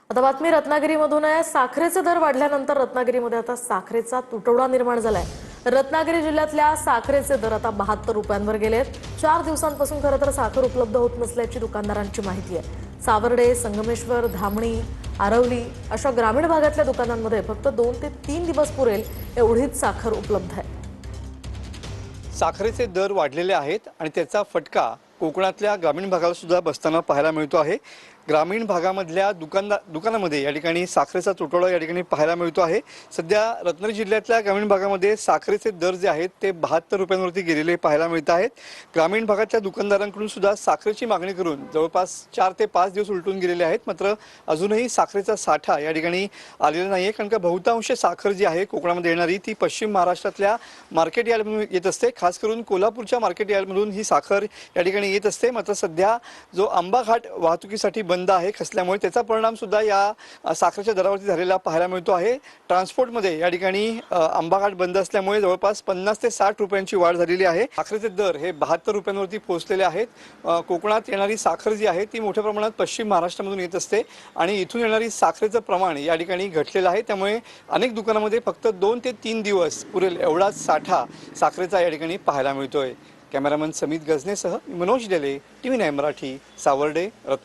आता बातमी रत्नागिरीमधून आहे। साखरेचे दर वाढल्यानंतर रत्नागिरीमध्ये आता साखरेचा तुटवडा निर्माण झालाय। रत्नागिरी जिल्ह्यातल्या साखरेचे दर आता 72 रुपयांवर गेलेत। 4 दिवसांपासून खरं तर साखर उपलब्ध होत नसल्याची दुकानदारांची माहिती आहे। सावर्डे, संगमेश्वर, धामणी, आरवली अशा ग्रामीण भागातल्या दुकानांमध्ये फक्त 2 ते 3 दिवस पुरेल एवढीच साखर उपलब्ध आहे। साखरेचे दर वाढलेले आहेत आणि त्याचा फटका कोकणातल्या ग्रामीण भागाला सुद्धा बसताना पाहायला मिळतो आहे। ग्रामीण भागामधल्या दुकानामध्ये या ठिकाणी साखरेचा तुटवडा या ठिकाणी पाहायला मिळतो आहे। सध्या रत्नागिरी जिल्ह्यातल्या ग्रामीण भागामध्ये साखरेचे दर जे आहेत ते 72 रुपयांवरती गेलेले पाहायला मिळत आहेत। ग्रामीण भागातल्या दुकानदारांकडून सुद्धा साखरेची मागणी करून जवळपास 4 ते 5 दिवस उलटून गेलेले आहेत। मात्र अजूनही साखरेचा साठा या ठिकाणी आलेला नाहीये, कारण का बहुतांश साखर जी आहे कोकणामध्ये येणारी ती पश्चिम महाराष्ट्रातल्या मार्केट यार्डमधून येत असते। खास करून कोल्हापूरच्या मार्केट यार्डमधून ही साखर या ठिकाणी येत असते। मात्र सध्या जो आंबा घाट वाहतुकीसाठी बंद आहे खचल्यामुळे त्याचा परिणाम सुद्धा या साखरेच्या दरावरती झालेला पाहायला मिळतो आहे। ट्रान्सपोर्टमध्ये या ठिकाणी आंबा घाट बंद असल्यामुळे जवळपास 50 ते 60 रुपयांची वाढ झालेली आहे। साखरेचे दर हे 72 रुपयांवरती पोहोचलेले आहेत। कोकणात येणारी साखर जी आहे ती मोठ्या प्रमाणात पश्चिम महाराष्ट्रामधून येत असते आणि इथून येणारी साखरेचं प्रमाण या ठिकाणी घटलेलं आहे। त्यामुळे अनेक दुकानांमध्ये फक्त 2 ते 3 दिवस पुरेल एवढाच साठा साखरेचा या ठिकाणी पाहायला मिळतोय। कॅमेरामन समित गजनेसह मनोज डेले, TV9 मराठी, सावर्डे, रत्नागिरी।